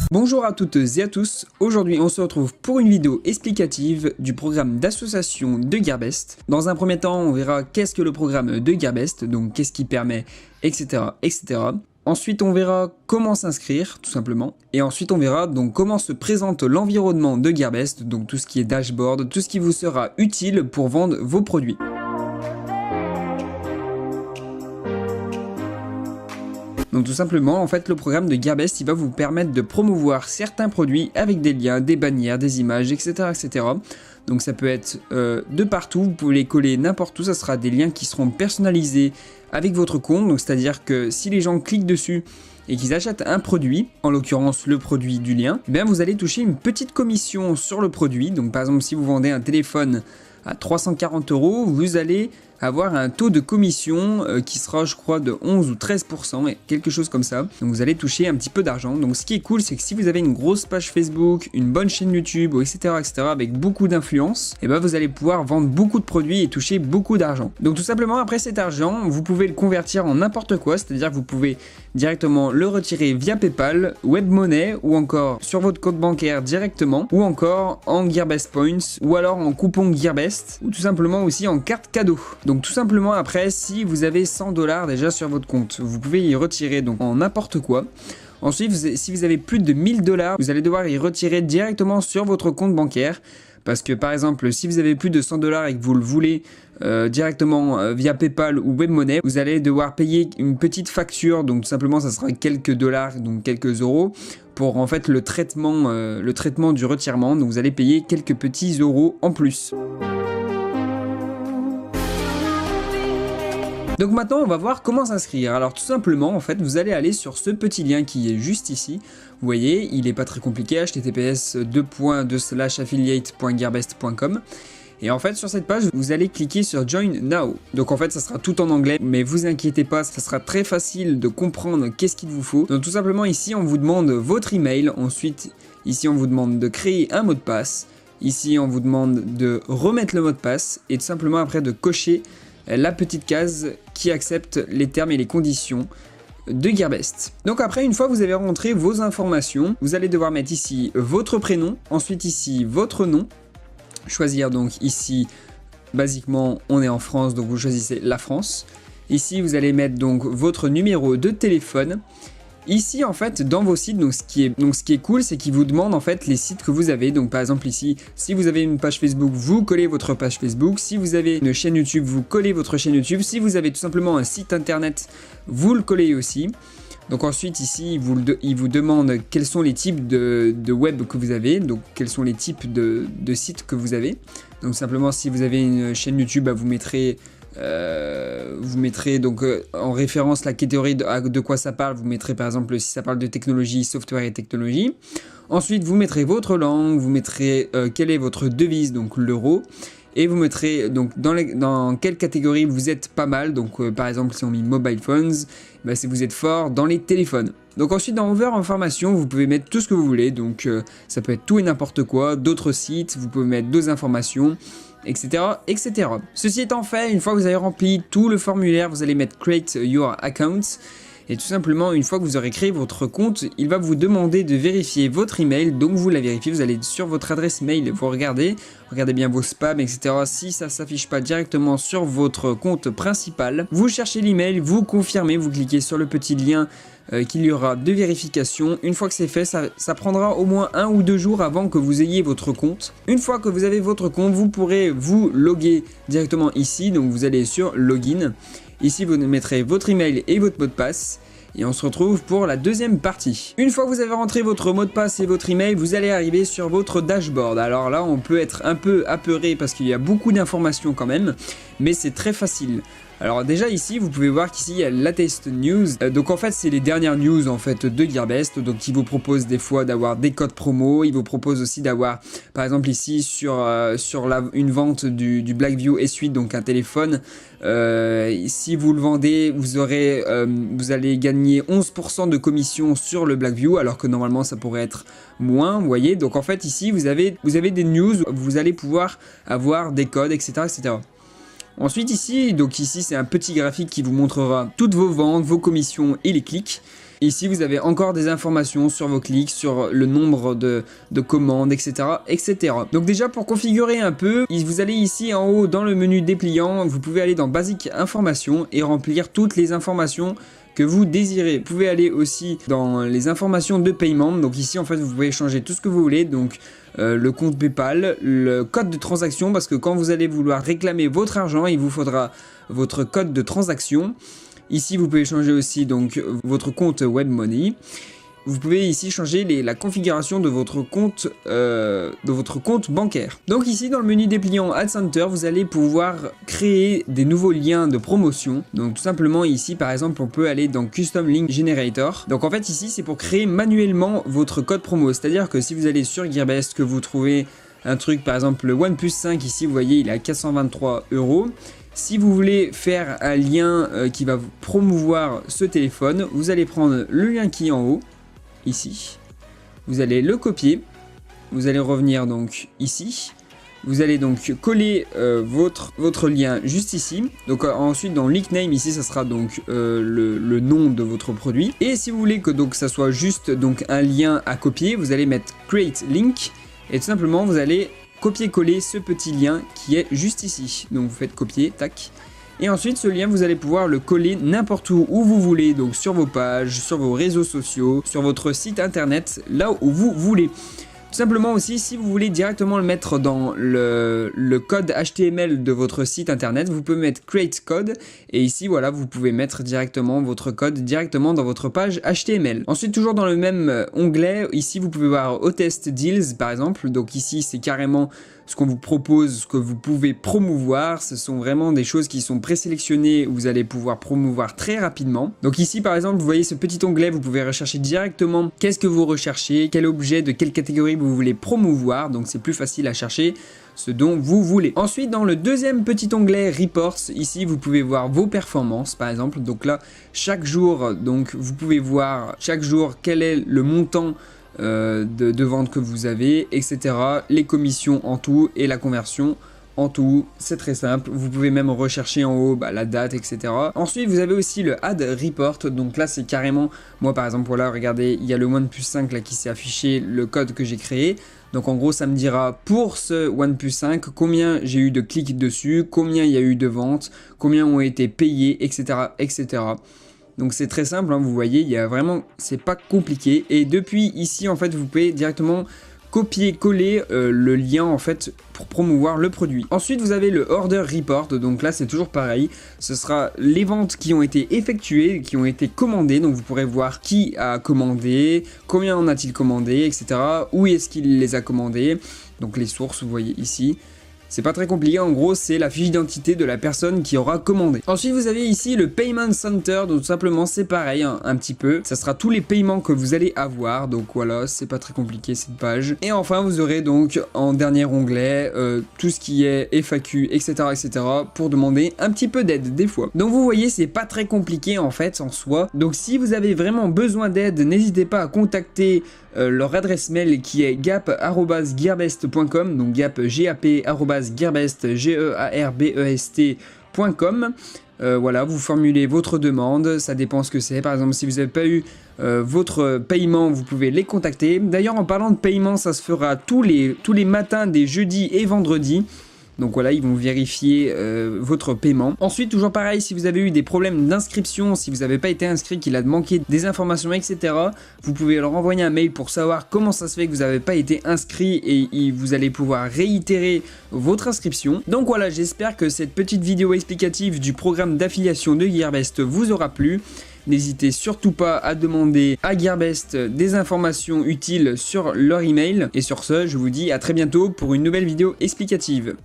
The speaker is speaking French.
Bonjour à toutes et à tous, aujourd'hui on se retrouve pour une vidéo explicative du programme d'association de Gearbest. Dans un premier temps, on verra qu'est-ce que le programme de Gearbest, donc qu'est-ce qui permet, etc. etc. Ensuite, on verra comment s'inscrire, tout simplement. Et ensuite, on verra donc comment se présente l'environnement de Gearbest, donc tout ce qui est dashboard, tout ce qui vous sera utile pour vendre vos produits. Donc tout simplement, en fait, le programme de Gearbest, il va vous permettre de promouvoir certains produits avec des liens, des bannières, des images, etc. etc. Donc ça peut être de partout, vous pouvez les coller n'importe où, ça sera des liens qui seront personnalisés avec votre compte. Donc c'est-à-dire que si les gens cliquent dessus et qu'ils achètent un produit, en l'occurrence le produit du lien, eh bien vous allez toucher une petite commission sur le produit. Donc par exemple, si vous vendez un téléphone à 340 €, vous allez avoir un taux de commission qui sera, je crois, de 11 ou 13%, quelque chose comme ça. Donc vous allez toucher un petit peu d'argent. Donc ce qui est cool, c'est que si vous avez une grosse page Facebook, une bonne chaîne YouTube, etc., avec beaucoup d'influence, et ben vous allez pouvoir vendre beaucoup de produits et toucher beaucoup d'argent. Donc tout simplement, après cet argent, vous pouvez le convertir en n'importe quoi, c'est-à-dire que vous pouvez directement le retirer via PayPal, WebMoney, ou encore sur votre compte bancaire directement, ou encore en Gearbest Points, ou alors en coupon Gearbest, ou tout simplement aussi en carte cadeau. Donc tout simplement, après, si vous avez 100 $ déjà sur votre compte, vous pouvez y retirer donc en n'importe quoi. Ensuite, si vous avez plus de 1000 $, vous allez devoir y retirer directement sur votre compte bancaire. Parce que par exemple, si vous avez plus de 100 $ et que vous le voulez directement via PayPal ou WebMoney, vous allez devoir payer une petite facture. Donc tout simplement, ça sera quelques dollars, donc quelques euros, pour en fait le traitement du retirement. Donc vous allez payer quelques petits euros en plus. Donc maintenant, on va voir comment s'inscrire. Alors tout simplement, en fait, vous allez aller sur ce petit lien qui est juste ici. Vous voyez, il n'est pas très compliqué, https://affiliate.gearbest.com. Et en fait, sur cette page, vous allez cliquer sur Join Now. Donc en fait, ça sera tout en anglais, mais vous inquiétez pas, ça sera très facile de comprendre qu'est-ce qu'il vous faut. Donc tout simplement, ici, on vous demande votre email. Ensuite, ici, on vous demande de créer un mot de passe. Ici, on vous demande de remettre le mot de passe et tout simplement après de cocher la petite case qui accepte les termes et les conditions de Gearbest. Donc après, une fois que vous avez rentré vos informations, vous allez devoir mettre ici votre prénom, ensuite ici votre nom, choisir donc ici, basiquement on est en France, donc vous choisissez la France. Ici vous allez mettre donc votre numéro de téléphone. Ici en fait dans vos sites, donc ce qui est cool, c'est qu'il vous demande en fait les sites que vous avez. Donc par exemple ici, si vous avez une page Facebook, vous collez votre page Facebook. Si vous avez une chaîne YouTube, vous collez votre chaîne YouTube. Si vous avez tout simplement un site internet, vous le collez aussi. Donc ensuite ici, il vous demande quels sont les types de web que vous avez, donc quels sont les types de sites que vous avez. Donc simplement si vous avez une chaîne YouTube, bah, vous mettrez donc en référence la catégorie de quoi ça parle. Vous mettrez par exemple si ça parle de technologie, software et technologie. Ensuite vous mettrez votre langue, vous mettrez quelle est votre devise, donc l'euro. Et vous mettrez donc dans quelle catégorie vous êtes pas mal. Donc par exemple si on met mobile phones, bah, si vous êtes fort dans les téléphones. Donc ensuite dans Over Information, vous pouvez mettre tout ce que vous voulez. Donc ça peut être tout et n'importe quoi, d'autres sites, vous pouvez mettre d'autres informations, etc., etc. Ceci étant fait, une fois que vous avez rempli tout le formulaire, vous allez mettre Create Your Account. Et tout simplement, une fois que vous aurez créé votre compte, il va vous demander de vérifier votre email. Donc vous la vérifiez, vous allez sur votre adresse mail, vous regardez bien vos spams, etc. Si ça ne s'affiche pas directement sur votre compte principal, vous cherchez l'email, vous confirmez, vous cliquez sur le petit lien qu'il y aura de vérification. Une fois que c'est fait, ça prendra au moins 1 ou 2 jours avant que vous ayez votre compte. Une fois que vous avez votre compte, vous pourrez vous loguer directement ici. Donc vous allez sur Login. Ici, vous mettrez votre email et votre mot de passe. Et on se retrouve pour la deuxième partie. Une fois que vous avez rentré votre mot de passe et votre email, vous allez arriver sur votre dashboard. Alors là, on peut être un peu apeuré parce qu'il y a beaucoup d'informations quand même, mais c'est très facile. Alors déjà ici, vous pouvez voir qu'ici il y a Latest News. Donc en fait, c'est les dernières news en fait de Gearbest. Donc il vous propose des fois d'avoir des codes promo. Il vous propose aussi d'avoir, par exemple ici sur une vente du Blackview S8, donc un téléphone. Si vous le vendez, vous allez gagner 11% de commission sur le Blackview, alors que normalement ça pourrait être moins. Vous voyez. Donc en fait ici, vous avez des news. Vous allez pouvoir avoir des codes, etc., etc. Ensuite ici c'est un petit graphique qui vous montrera toutes vos ventes, vos commissions et les clics. Ici, vous avez encore des informations sur vos clics, sur le nombre de commandes, etc., etc. Donc déjà, pour configurer un peu, vous allez ici en haut dans le menu dépliant, vous pouvez aller dans Basique Informations et remplir toutes les informations que vous désirez. Vous pouvez aller aussi dans les informations de paiement. Donc ici, en fait, vous pouvez changer tout ce que vous voulez. Donc le compte PayPal, le code de transaction, parce que quand vous allez vouloir réclamer votre argent, il vous faudra votre code de transaction. Ici, vous pouvez changer aussi donc votre compte WebMoney. Vous pouvez ici changer la configuration de votre compte bancaire. Donc ici, dans le menu dépliant Ad Center, vous allez pouvoir créer des nouveaux liens de promotion. Donc tout simplement ici, par exemple, on peut aller dans Custom Link Generator. Donc en fait, ici, c'est pour créer manuellement votre code promo. C'est-à-dire que si vous allez sur Gearbest, que vous trouvez un truc, par exemple le OnePlus 5, ici, vous voyez, il est à 423 €. Si vous voulez faire un lien qui va vous promouvoir ce téléphone, vous allez prendre le lien qui est en haut, ici. Vous allez le copier. Vous allez revenir donc ici. Vous allez donc coller votre lien juste ici. Donc ensuite dans Link Name ici, ça sera donc le nom de votre produit. Et si vous voulez que donc ça soit juste donc un lien à copier, vous allez mettre Create Link et tout simplement vous allez copier-coller ce petit lien qui est juste ici. Donc vous faites copier, tac. Et ensuite ce lien vous allez pouvoir le coller n'importe où vous voulez, donc sur vos pages, sur vos réseaux sociaux, sur votre site internet, là où vous voulez. Tout simplement aussi, si vous voulez directement le mettre dans le code HTML de votre site internet, vous pouvez mettre Create Code et ici voilà, vous pouvez mettre directement votre code directement dans votre page HTML. Ensuite, toujours dans le même onglet, ici vous pouvez voir Hottest Deals par exemple. Donc ici c'est carrément ce qu'on vous propose, ce que vous pouvez promouvoir. Ce sont vraiment des choses qui sont présélectionnées, vous allez pouvoir promouvoir très rapidement. Donc ici par exemple, vous voyez ce petit onglet, vous pouvez rechercher directement qu'est-ce que vous recherchez, quel objet de quelle catégorie vous voulez promouvoir. Donc c'est plus facile à chercher ce dont vous voulez. Ensuite, dans le deuxième petit onglet Reports, ici vous pouvez voir vos performances par exemple. Donc là, chaque jour, donc vous pouvez voir chaque jour quel est le montant de vente que vous avez, etc. Les commissions en tout et la conversion en tout. C'est très simple. Vous pouvez même rechercher en haut la date, etc. Ensuite, vous avez aussi le Ad Report. Donc là, c'est carrément, moi par exemple, voilà, regardez, il y a le OnePlus 5 là qui s'est affiché, le code que j'ai créé. Donc en gros, ça me dira pour ce OnePlus 5 combien j'ai eu de clics dessus, combien il y a eu de ventes, combien ont été payés, etc., etc. Donc c'est très simple, hein, vous voyez, il y a vraiment, c'est pas compliqué. Et depuis ici, en fait, vous pouvez directement copier-coller le lien en fait pour promouvoir le produit. Ensuite, vous avez le Order Report. Donc là, c'est toujours pareil. Ce sera les ventes qui ont été effectuées, qui ont été commandées. Donc vous pourrez voir qui a commandé, combien en a-t-il commandé, etc. Où est-ce qu'il les a commandés. Donc les sources, vous voyez ici. C'est pas très compliqué, en gros c'est la fiche d'identité de la personne qui aura commandé. Ensuite vous avez ici le Payment Center, donc tout simplement c'est pareil un petit peu. Ça sera tous les paiements que vous allez avoir, donc voilà, c'est pas très compliqué cette page. Et enfin vous aurez donc en dernier onglet tout ce qui est FAQ, etc., etc. pour demander un petit peu d'aide des fois. Donc vous voyez c'est pas très compliqué en fait en soi. Donc si vous avez vraiment besoin d'aide, n'hésitez pas à contacter leur adresse mail qui est gap@gearbest.com, donc gap@gearbest.com. Voilà, vous formulez votre demande, ça dépend ce que c'est. Par exemple, si vous n'avez pas eu votre paiement, vous pouvez les contacter. D'ailleurs, en parlant de paiement, ça se fera tous les matins des jeudis et vendredis. Donc voilà, ils vont vérifier votre paiement. Ensuite, toujours pareil, si vous avez eu des problèmes d'inscription, si vous n'avez pas été inscrit, qu'il a manqué des informations, etc., vous pouvez leur envoyer un mail pour savoir comment ça se fait que vous n'avez pas été inscrit et vous allez pouvoir réitérer votre inscription. Donc voilà, j'espère que cette petite vidéo explicative du programme d'affiliation de Gearbest vous aura plu. N'hésitez surtout pas à demander à Gearbest des informations utiles sur leur email. Et sur ce, je vous dis à très bientôt pour une nouvelle vidéo explicative.